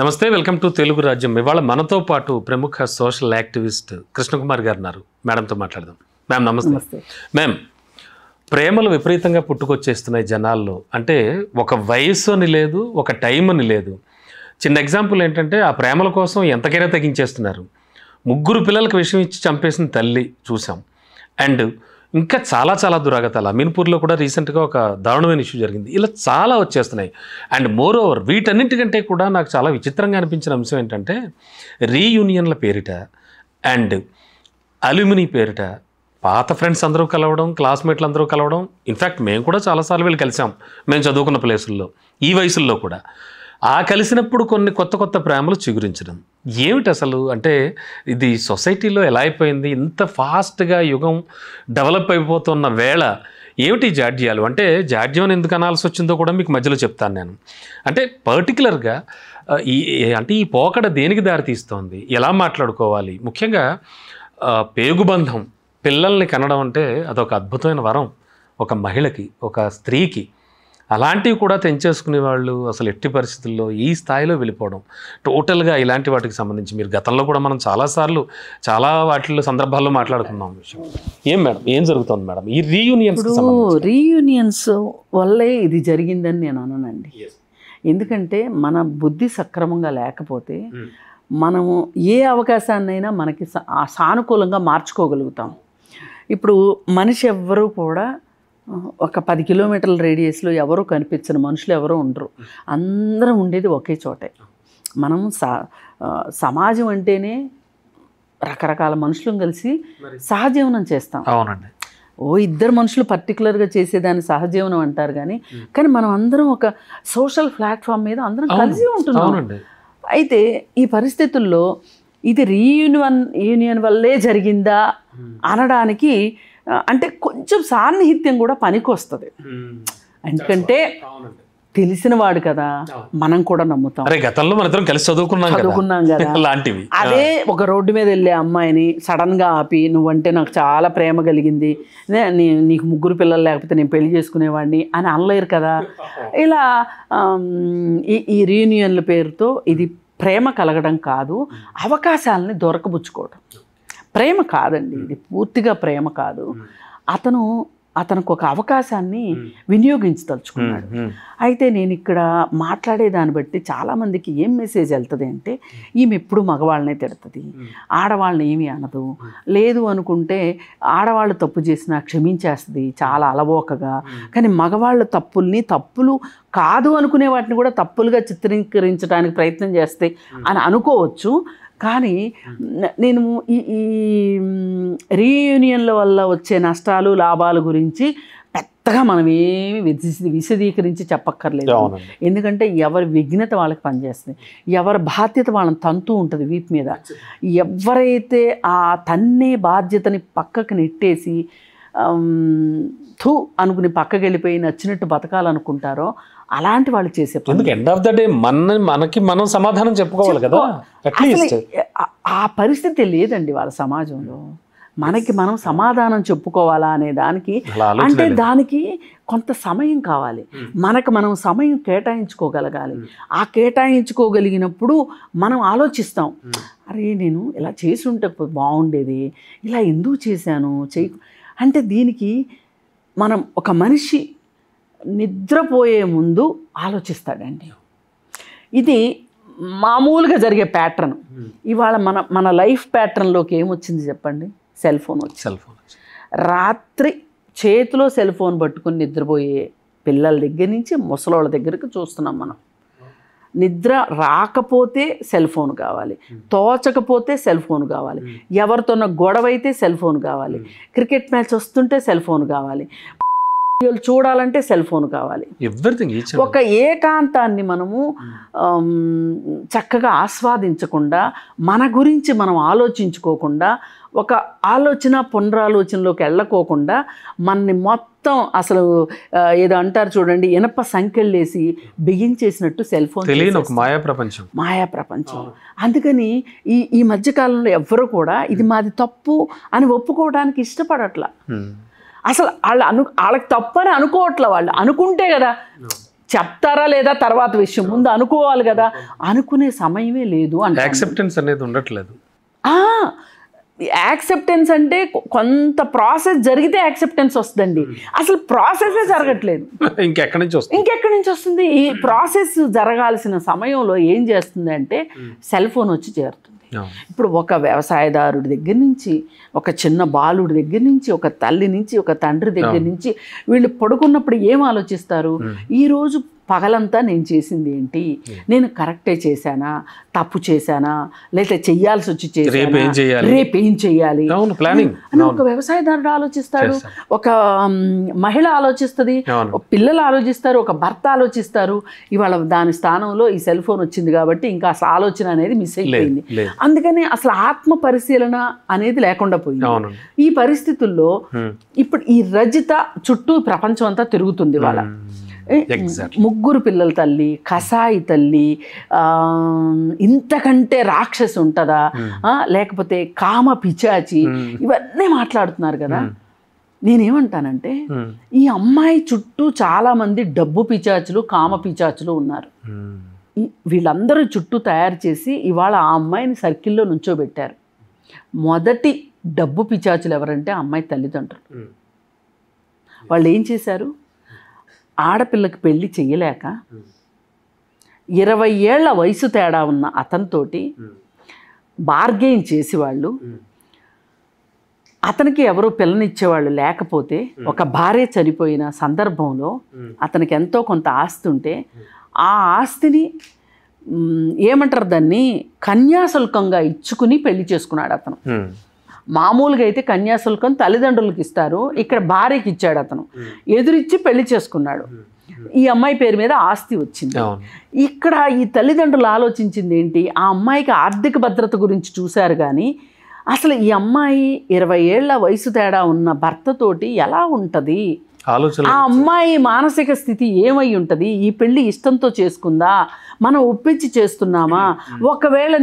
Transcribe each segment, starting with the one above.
నమస్తే, welcome to Telugu రాజ్యం. ఇవాళ మనతో పాటు ప్రముఖ సోషల్ యాక్టివిస్ట్ కృష్ణకుమార్ గారు ఉన్నారు. మేడంతో మాట్లాడదాం. మ్యామ్ నమస్తే. మ్యామ్, ప్రేమలు విపరీతంగా పుట్టుకొచ్చేస్తున్నాయి జనాల్లో. అంటే ఒక వయసు అని లేదు, ఒక టైం అని లేదు. చిన్న ఎగ్జాంపుల్ ఏంటంటే ఆ ప్రేమల కోసం ఎంతకైనా తగ్గించేస్తున్నారు. 3 పిల్లలకు విషయం ఇచ్చి చంపేసిన తల్లి చూసాం. అండ్ ఇంకా చాలా చాలా దురాగతాలు. అమీన్పూర్లో కూడా రీసెంట్గా ఒక దారుణమైన ఇష్యూ జరిగింది. ఇలా చాలా వచ్చేస్తున్నాయి. అండ్ మోర్ ఓవర్ వీటన్నింటికంటే కూడా నాకు చాలా విచిత్రంగా అనిపించిన అంశం ఏంటంటే రీయూనియన్ల పేరిట అండ్ అల్యూమినీ పేరిట పాత ఫ్రెండ్స్ అందరూ కలవడం, క్లాస్మేట్లు అందరూ కలవడం. ఇన్ఫ్యాక్ట్ మేము కూడా చాలాసార్లు వెళ్ళి కలిసాం, మేము చదువుకున్న ప్లేసుల్లో, ఈ వయసుల్లో కూడా. ఆ కలిసినప్పుడు కొన్ని కొత్త కొత్త ప్రేమలు చిగురించడం ఏమిటి అసలు? అంటే ఇది సొసైటీలో ఎలా అయిపోయింది? ఇంత ఫాస్ట్గా యుగం డెవలప్ అయిపోతున్న వేళ ఏమిటి జాడ్యాలు? అంటే జాడ్యం అని ఎందుకు అనాల్సి వచ్చిందో కూడా మీకు మధ్యలో చెప్తాను నేను. అంటే పర్టికులర్గా ఈ పోకడ దేనికి దారితీస్తోంది, ఎలా మాట్లాడుకోవాలి? ముఖ్యంగా పేగుబంధం, పిల్లల్ని కనడం అంటే అదొక అద్భుతమైన వరం ఒక మహిళకి, ఒక స్త్రీకి. అలాంటివి కూడా తెంచేసుకునే వాళ్ళు అసలు ఎట్టి పరిస్థితుల్లో ఈ స్థాయిలో వెళ్ళిపోవడం టోటల్గా ఇలాంటి వాటికి సంబంధించి మీరు గతంలో కూడా మనం చాలాసార్లు చాలా వాటిల్లో సందర్భాల్లో మాట్లాడుకున్నాం విషయం. ఏం మేడం, ఏం జరుగుతుంది మేడం ఈ రీయూనియన్స్ వల్లే ఇది జరిగిందని నేను అననండి. ఎందుకంటే మన బుద్ధి సక్రమంగా లేకపోతే మనము ఏ అవకాశాన్నైనా మనకి సానుకూలంగా మార్చుకోగలుగుతాం. ఇప్పుడు మనిషి ఎవ్వరూ కూడా ఒక 10 కిలోమీటర్ల రేడియస్లో ఎవరూ కనిపించని మనుషులు ఎవరూ ఉండరు. అందరం ఉండేది ఒకే చోటే. మనం సమాజం అంటేనే రకరకాల మనుషులను కలిసి సహజీవనం చేస్తాం. అవునండి. ఇద్దరు మనుషులు పర్టికులర్గా చేసేదాన్ని సహజీవనం అంటారు. కానీ మనం అందరం ఒక సోషల్ ప్లాట్ఫామ్ మీద అందరం కలిసి ఉంటున్నాం. అయితే ఈ పరిస్థితుల్లో ఇది రీయూనియన్ వల్లే జరిగిందా అనడానికి అంటే కొంచెం సాన్నిహిత్యం కూడా పనికొస్తుంది. ఎందుకంటే తెలిసిన వాడు కదా, మనం కూడా నమ్ముతాం. గతంలో మన ఇద్దరం కలిసి చదువుకున్నాం కదా. అదే ఒక రోడ్డు మీద వెళ్ళే అమ్మాయిని సడన్గా ఆపి నువ్వంటే నాకు చాలా ప్రేమ కలిగింది, నీకు 3 పిల్లలు లేకపోతే నేను పెళ్లి చేసుకునేవాడిని అని అనలేరు కదా. ఇలా ఈ రీయూనియన్ల పేరుతో ఇది ప్రేమ కలగడం కాదు, అవకాశాలని దొరకబుచ్చుకోవడం. ప్రేమ కాదండి, ఇది పూర్తిగా ప్రేమ కాదు. అతనికి ఒక అవకాశాన్ని వినియోగించదలుచుకున్నాడు. అయితే నేను ఇక్కడ మాట్లాడేదాన్ని బట్టి చాలామందికి ఏం మెసేజ్ వెళ్తుంది అంటే, ఈమె ఎప్పుడు మగవాళ్ళనే తిడుతుంది, ఆడవాళ్ళని ఏమీ అనదు, లేదు అనుకుంటే ఆడవాళ్ళు తప్పు చేసినా క్షమించేస్తుంది చాలా అలవోకగా. కానీ మగవాళ్ళ తప్పులు కాదు అనుకునే వాటిని కూడా తప్పులుగా చిత్రీకరించడానికి ప్రయత్నం చేస్తే అని అనుకోవచ్చు. కానీ నేను ఈ రీయూనియన్ల వల్ల వచ్చే నష్టాలు లాభాల గురించి పెద్దగా మనం ఏమి విశదీకరించి చెప్పక్కర్లేదు. ఎందుకంటే ఎవరి విఘ్నత వాళ్ళకి పనిచేస్తుంది, ఎవరి బాధ్యత వాళ్ళని తంతూ ఉంటుంది వీపు మీద. ఎవరైతే ఆ తన్నే బాధ్యతని పక్కకు నెట్టేసి అనుకుని పక్కకి వెళ్ళిపోయి నచ్చినట్టు బతకాలనుకుంటారో అలాంటి వాళ్ళు చేసే ఎండ్ ఆఫ్ ద డే మనకి మనం సమాధానం చెప్పుకోవాలి కదా. ఆ పరిస్థితి లేదండి వాళ్ళ సమాజంలో. మనకి మనం సమాధానం చెప్పుకోవాలా అనే దానికి అంటే దానికి కొంత సమయం కావాలి. మనం సమయం కేటాయించుకోగలగాలి. ఆ కేటాయించుకోగలిగినప్పుడు మనం ఆలోచిస్తాం, అరే నేను ఇలా చేసి ఉంటే బాగుండేది, ఇలా ఎందుకు చేశాను అంటే దీనికి మనం ఒక మనిషి నిద్రపోయే ముందు ఆలోచిస్తాడండి. ఇది మామూలుగా జరిగే ప్యాటర్న్. ఇవాళ మన లైఫ్ ప్యాటర్న్లోకి ఏమొచ్చింది చెప్పండి? సెల్ ఫోన్ రాత్రి చేతిలో సెల్ ఫోన్ పట్టుకుని నిద్రపోయే పిల్లల దగ్గర నుంచి ముసలోళ్ళ దగ్గరికి చూస్తున్నాం మనం. నిద్ర రాకపోతే సెల్ ఫోన్ కావాలి, తోచకపోతే సెల్ ఫోన్ కావాలి, ఎవరితోన్న గొడవ అయితే సెల్ ఫోన్ కావాలి, క్రికెట్ మ్యాచ్ వస్తుంటే సెల్ ఫోన్ కావాలి, చూడాలంటే సెల్ ఫోన్ కావాలి. ఒక ఏకాంతాన్ని మనము చక్కగా ఆస్వాదించకుండా, మన గురించి మనం ఆలోచించుకోకుండా, ఒక పునరాలోచనలోకి వెళ్ళకోకుండా మనని మొత్తం అసలు ఏదో అంటారు చూడండి, ఇనప సంఖ్యలేసి బిగించేసినట్టు సెల్ ఫోన్ మాయా ప్రపంచం. అందుకని ఈ మధ్యకాలంలో ఎవ్వరూ కూడా ఇది మాది తప్పు అని ఒప్పుకోవడానికి ఇష్టపడట్లా. అసలు వాళ్ళకి తప్పని అనుకోవట్లే. వాళ్ళు అనుకుంటే కదా చెప్తారా లేదా తర్వాత విషయం, ముందు అనుకోవాలి కదా, అనుకునే సమయమే లేదు అంటే యాక్సెప్టెన్స్ అనేది ఉండట్లేదు. యాక్సెప్టెన్స్ అంటే కొంత ప్రాసెస్ జరిగితే యాక్సెప్టెన్స్ వస్తుందండి, అసలు ప్రాసెసే జరగట్లేదు. ఇంకెక్కడి నుంచి వస్తుంది? ఈ ప్రాసెస్ జరగాల్సిన సమయంలో ఏం చేస్తుంది అంటే సెల్ ఫోన్ వచ్చి చేరుతుంది. ఇప్పుడు ఒక వ్యవసాయదారుడి దగ్గర నుంచి, ఒక చిన్న బాలుడి దగ్గర నుంచి, ఒక తల్లి నుంచి, ఒక తండ్రి దగ్గర నుంచి వీళ్ళు పడుకున్నప్పుడు ఏం ఆలోచిస్తారు? ఈరోజు పగలంతా నేను చేసింది ఏంటి, నేను కరెక్టే చేశానా, తప్పు చేశానా, లేదా చెయ్యాల్సి వచ్చి చేశానా, రేపేం చెయ్యాలి అని ఒక వ్యవసాయదారుడు ఆలోచిస్తాడు, ఒక మహిళ ఆలోచిస్తుంది, పిల్లలు ఆలోచిస్తారు, ఒక భర్త ఆలోచిస్తారు. ఇవాళ దాని స్థానంలో ఈ సెల్ ఫోన్ వచ్చింది కాబట్టి ఇంకా అసలు ఆలోచన అనేది మిస్ అయిపోయింది. అందుకని అసలు ఆత్మ పరిశీలన అనేది లేకుండా పోయింది. ఈ పరిస్థితుల్లో ఇప్పుడు ఈ రజిత చుట్టూ ప్రపంచం అంతా తిరుగుతుంది. వాళ్ళ ముగ్గురు పిల్లల తల్లి, కసాయి తల్లి, ఇంతకంటే రాక్షసి ఉంటుందా, లేకపోతే కామ పిచాచి, ఇవన్నీ మాట్లాడుతున్నారు కదా. నేనేమంటానంటే ఈ అమ్మాయి చుట్టూ చాలా మంది డబ్బు పిచాచులు, కామ పిచాచులు ఉన్నారు. వీళ్ళందరూ చుట్టూ తయారు చేసి ఇవాళ ఆ అమ్మాయిని సర్కిల్లో నుంచోబెట్టారు. మొదటి డబ్బు పిచాచులు ఎవరంటే అమ్మాయి తల్లిదండ్రులు. వాళ్ళు ఏం చేశారు? ఆడపిల్లకి పెళ్లి చెయ్యలేక 20 ఏళ్ల వయసు తేడా ఉన్న అతనితోటి బార్గెయిన్ చేసి వాళ్ళు, అతనికి ఎవరో పిల్లనిచ్చేవాళ్ళు లేకపోతే, ఒక భార్య చనిపోయిన సందర్భంలో అతనికి ఎంతో కొంత ఆస్తి ఉంటే ఆ ఆస్తిని ఏమంటారు దాన్ని, కన్యాశుల్కంగా ఇచ్చుకుని పెళ్లి చేసుకున్నాడు అతను. మామూలుగా అయితే కన్యాశుల్కం తల్లిదండ్రులకు ఇస్తారు, ఇక్కడ భార్యకి ఇచ్చాడు అతను, ఎదురిచ్చి పెళ్లి చేసుకున్నాడు. ఈ అమ్మాయి పేరు మీద ఆస్తి వచ్చింది. ఇక్కడ ఈ తల్లిదండ్రులు ఆలోచించింది ఏంటి, ఆ అమ్మాయికి ఆర్థిక భద్రత గురించి చూశారు కానీ అసలు ఈ అమ్మాయి 20 ఏళ్ల వయసు తేడా ఉన్న భర్తతోటి ఎలా ఉంటుంది, ఆ అమ్మాయి మానసిక స్థితి ఏమై ఉంటుంది, ఈ పెళ్లి ఇష్టంతో చేసుకుందా, మనం ఒప్పించి చేస్తున్నామా, ఒకవేళ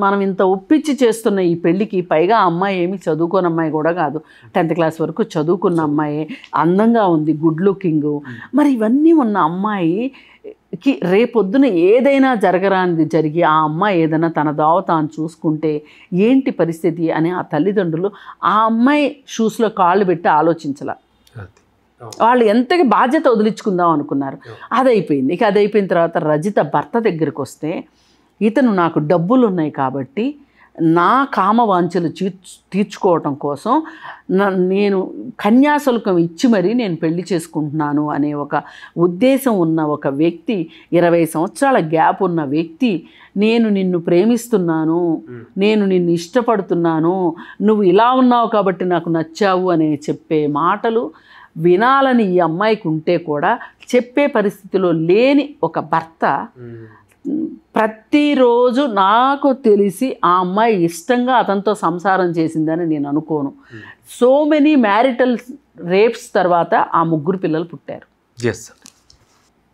మనం ఇంత ఒప్పించి చేస్తున్న ఈ పెళ్ళికి, పైగా అమ్మాయి ఏమి చదువుకోని అమ్మాయి కూడా కాదు, 10th క్లాస్ వరకు చదువుకున్న అమ్మాయి, అందంగా ఉంది, గుడ్ లుకింగ్, మరి ఇవన్నీ ఉన్న అమ్మాయికి రేపొద్దున ఏదైనా జరగరానిది జరిగి ఆ అమ్మాయి ఏదైనా తన దావ తాను చూసుకుంటే ఏంటి పరిస్థితి అని ఆ తల్లిదండ్రులు ఆ అమ్మాయి షూస్లో కాళ్ళు పెట్టి ఆలోచించాల. వాళ్ళు ఎంతకి బాధ్యత వదిలించుకుందాం అనుకున్నారు. అదైపోయింది. ఇక అదైపోయిన తర్వాత రజిత భర్త దగ్గరికి వస్తే, ఇతను నాకు డబ్బులు ఉన్నాయి కాబట్టి నా కామవాంఛలు తీర్చుకోవటం కోసం నేను కన్యాశుల్కం ఇచ్చి మరీ నేను పెళ్లి చేసుకుంటున్నాను అనే ఒక ఉద్దేశం ఉన్న ఒక వ్యక్తి, 20 సంవత్సరాల గ్యాప్ ఉన్న వ్యక్తి, నేను నిన్ను ప్రేమిస్తున్నాను, నేను నిన్ను ఇష్టపడుతున్నాను, నువ్వు ఇలా ఉన్నావు కాబట్టి నాకు నచ్చావు అనే చెప్పే మాటలు వినాలని ఈ అమ్మాయికి ఉంటే కూడా చెప్పే పరిస్థితిలో లేని ఒక భర్త ప్రతిరోజు నాకు తెలిసి ఆ అమ్మాయి ఇష్టంగా అతనితో సంసారం చేసిందని నేను అనుకోను. సో మెనీ మ్యారిటల్ రేప్స్ తర్వాత ఆ 3 పిల్లలు పుట్టారు.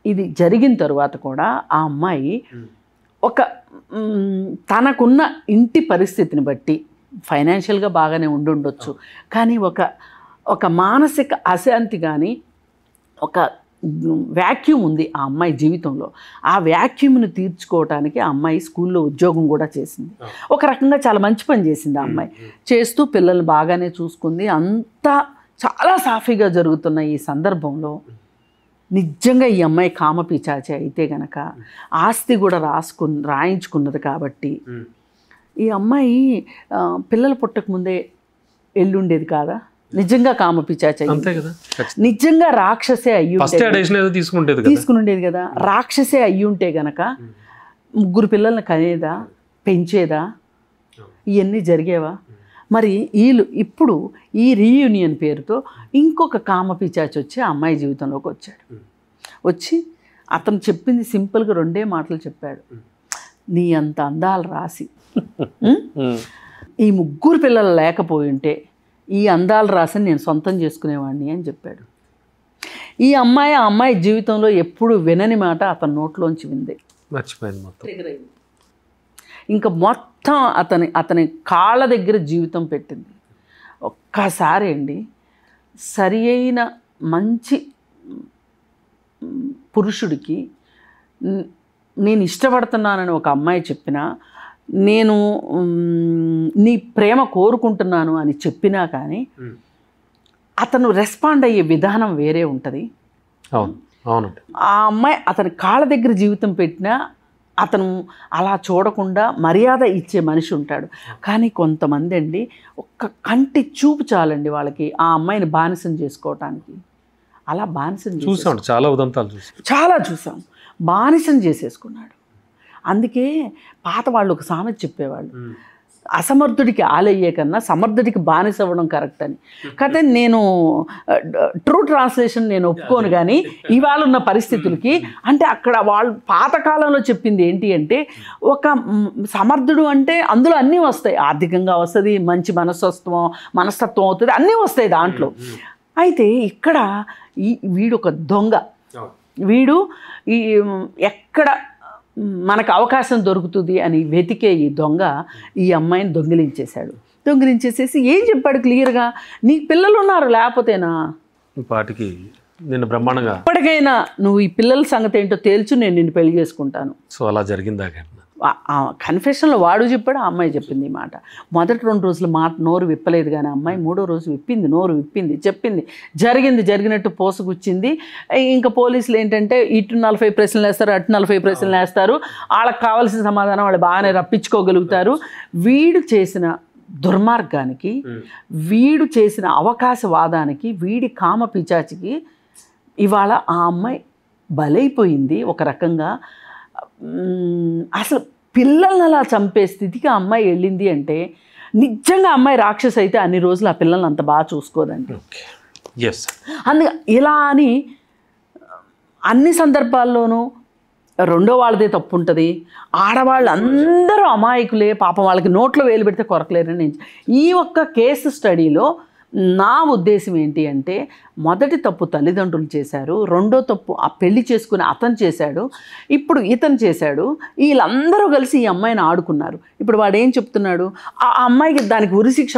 ఇది జరిగిన తర్వాత కూడా ఆ అమ్మాయి ఒక తనకున్న ఇంటి పరిస్థితిని బట్టి ఫైనాన్షియల్గా బాగానే ఉండొచ్చు, కానీ ఒక మానసిక అశాంతి కానీ ఒక వ్యాక్యూమ్ ఉంది ఆ అమ్మాయి జీవితంలో. ఆ వ్యాక్యూమ్ని తీర్చుకోవటానికి ఆ అమ్మాయి స్కూల్లో ఉద్యోగం కూడా చేసింది. ఒక రకంగా చాలా మంచి పని చేసింది ఆ అమ్మాయి. చేస్తూ పిల్లల్ని బాగానే చూసుకుంది. అంతా చాలా సాఫీగా జరుగుతున్న ఈ సందర్భంలో నిజంగా ఈ అమ్మాయి కామపిచాచి అయితే గనక ఆస్తి కూడా రాయించుకున్నది కాబట్టి ఈ అమ్మాయి పిల్లలు పుట్టక ముందే ఎల్లుండేది కాదా? నిజంగా కామపిచాచి, నిజంగా రాక్షసే అయ్యి తీసుకునుండేది కదా. రాక్షసే అయ్యి ఉంటే గనక 3 పిల్లల్ని కనేదా, పెంచేదా, ఇవన్నీ జరిగేవా? మరి వీళ్ళు ఇప్పుడు ఈ రీయూనియన్ పేరుతో ఇంకొక కామపిచాచి వచ్చి ఆ అమ్మాయి జీవితంలోకి వచ్చాడు. వచ్చి అతను చెప్పింది సింపుల్గా 2 మాటలు చెప్పాడు, నీ అంత అందాలు రాసి ఈ 3 పిల్లలు లేకపోయి ఉంటే ఈ అందాలు రాసి నేను సొంతం చేసుకునేవాడిని అని చెప్పాడు. ఈ అమ్మాయి ఆ అమ్మాయి జీవితంలో ఎప్పుడు వినని మాట అతని నోట్లోంచి వింది, మర్చిపోయింది మొత్తం. ఇంకా మొత్తం అతని కాళ్ళ దగ్గర జీవితం పెట్టింది. ఒక్కసారి అండి సరి అయిన మంచి పురుషుడికి నేను ఇష్టపడుతున్నానని ఒక అమ్మాయి చెప్పినా, నేను నీ ప్రేమ కోరుకుంటున్నాను అని చెప్పినా కానీ అతను రెస్పాండ్ అయ్యే విధానం వేరే ఉంటుంది. ఆ అమ్మాయి అతని కాళ్ళ దగ్గర జీవితం పెట్టినా అతను అలా చూడకుండా మర్యాద ఇచ్చే మనిషి ఉంటాడు. కానీ కొంతమంది అండి ఒక్క కంటి చూపు చాలండి వాళ్ళకి ఆ అమ్మాయిని బానిసం చేసుకోవటానికి. అలా బానిసం చూసాం, చాలా ఉదంతాలు చూసాం, చాలా చూసాం. బానిసం చేసేసుకున్నాడు. అందుకే పాత వాళ్ళు ఒక సామెత చెప్పేవాళ్ళు, అసమర్థుడికి ఆలయ్యే కన్నా సమర్థుడికి బానిస అవ్వడం కరెక్ట్ అని. కానీ నేను ట్రూ ట్రాన్స్లేషన్ నేను ఒప్పుకోను. కానీ ఇవాళ ఉన్న పరిస్థితులకి అంటే అక్కడ వాళ్ళు పాతకాలంలో చెప్పింది ఏంటి అంటే, ఒక సమర్థుడు అంటే అందులో అన్నీ వస్తాయి. ఆర్థికంగా వస్తుంది, మంచి మనస్తత్వం అవుతుంది, అన్నీ వస్తాయి దాంట్లో. అయితే ఇక్కడ వీడు ఒక దొంగ. వీడు ఎక్కడ మనకు అవకాశం దొరుకుతుంది అని వెతికే ఈ దొంగ ఈ అమ్మాయిని దొంగిలించేసేసి ఏం చెప్పాడు క్లియర్గా, నీకు పిల్లలు ఉన్నారు లేకపోతేనా పాటికి నేను బ్రహ్మాండంగా ఇప్పటికైనా నువ్వు ఈ పిల్లల సంగతి ఏంటో తేల్చు, నేను నిన్ను పెళ్లి చేసుకుంటాను. సో అలా జరిగిందా? కన్ఫెషన్లో వాడు చెప్పాడు, ఆ అమ్మాయి చెప్పింది ఈ మాట. మొదటి 2 రోజులు మాట నోరు విప్పలేదు, కానీ అమ్మాయి 3వ రోజు విప్పింది, నోరు విప్పింది, చెప్పింది, జరిగినట్టు పోసుకొచ్చింది. ఇంకా పోలీసులు ఏంటంటే ఇటు 40 ప్రశ్నలు వేస్తారు, అటు 40 ప్రశ్నలు వేస్తారు. వాళ్ళకి కావాల్సిన సమాధానం వాళ్ళు బాగానే రప్పించుకోగలుగుతారు. వీడు చేసిన దుర్మార్గానికి, వీడు చేసిన అవకాశవాదానికి, వీడి కామ పిచాచికి ఇవాళ ఆ అమ్మాయి బలైపోయింది ఒక రకంగా. అసలు పిల్లల్ని అలా చంపే స్థితికి ఆ అమ్మాయి వెళ్ళింది అంటే నిజంగా అమ్మాయి రాక్షసి అయితే అన్ని రోజులు ఆ పిల్లల్ని అంత బాగా చూసుకోదండి. అందుకే ఇలా అని అన్ని సందర్భాల్లోనూ రెండో వాళ్ళదే తప్పు ఉంటుంది. ఆడవాళ్ళు అందరూ అమాయకులే, పాపం వాళ్ళకి నోట్లో వేలు పెడితే కొరకలేరని ఈ ఒక్క కేసు స్టడీలో నా ఉద్దేశం ఏంటి అంటే, మొదటి తప్పు తల్లిదండ్రులు చేశారు, రెండో తప్పు ఆ పెళ్లి చేసుకుని అతను చేశాడు, ఇప్పుడు ఇతను చేశాడు. వీళ్ళందరూ కలిసి ఈ అమ్మాయిని ఆడుకున్నారు. ఇప్పుడు వాడు ఏం చెప్తున్నాడు, ఆ అమ్మాయికి దానికి ఉరిశిక్ష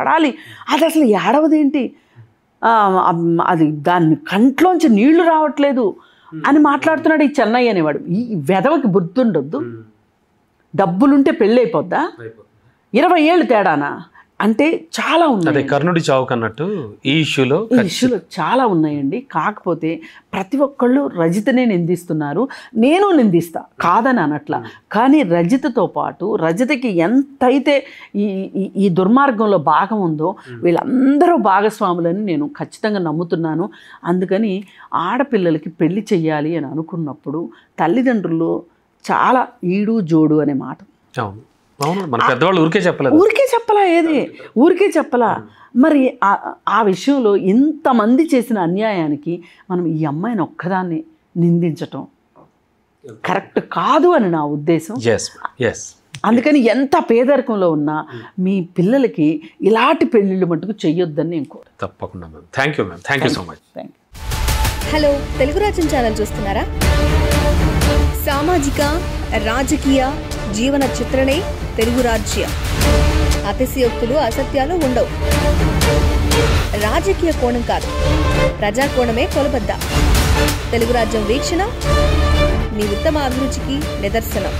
పడాలి, అది అసలు ఏడవదేంటి, అది దాని కంట్లోంచి నీళ్లు రావట్లేదు అని మాట్లాడుతున్నాడు ఈ చెన్నయ్య అనేవాడు. ఈ వెధవకి బుద్ధి ఉండొద్దు. డబ్బులుంటే పెళ్ళి అయిపోద్దా? 20 ఏళ్ళు తేడానా? అంటే చాలా ఉన్నాయి. కర్ణుడి చావు కన్నట్టు ఈ ఇష్యూలో చాలా ఉన్నాయండి. కాకపోతే ప్రతి ఒక్కళ్ళు రజితనే నిందిస్తున్నారు, నేను నిందిస్తా కాదని అనట్లా. కానీ రజితతో పాటు రజితకి ఎంతైతే ఈ దుర్మార్గంలో భాగం ఉందో వీళ్ళందరూ భాగస్వాములని నేను ఖచ్చితంగా నమ్ముతున్నాను. అందుకని ఆడపిల్లలకి పెళ్లి చెయ్యాలి అని అనుకున్నప్పుడు తల్లిదండ్రులు చాలా ఈడు జోడు అనే మాట ఊరికే చెప్పలా. మరి ఆ విషయంలో ఇంతమంది చేసిన అన్యాయానికి మనం ఈ అమ్మాయిని ఒక్కదాన్ని నిందించటం కరెక్ట్ కాదు అని నా ఉద్దేశం. అందుకని ఎంత పేదరికంలో ఉన్నా మీ పిల్లలకి ఇలాంటి పెళ్ళిళ్ళు మటుకు చెయ్యొద్దని నేను కోరు. తప్పకుండా ma'am. Thank you ma'am. Thank you so much. Hello, Telugu రాజ్యం ఛానల్ చూస్తున్నారా? సామాజిక, రాజకీయ, జీవన చిత్రణే తెలుగు రాజ్యం. అతిశయోక్తులు, అసత్యాలు ఉండవు. రాజకీయ కోణం కాదు, ప్రజా కోణమే కొలబద్ద. తెలుగు రాజ్యం వీక్షణ మీ ఉత్తమ అభిరుచికి నిదర్శనం.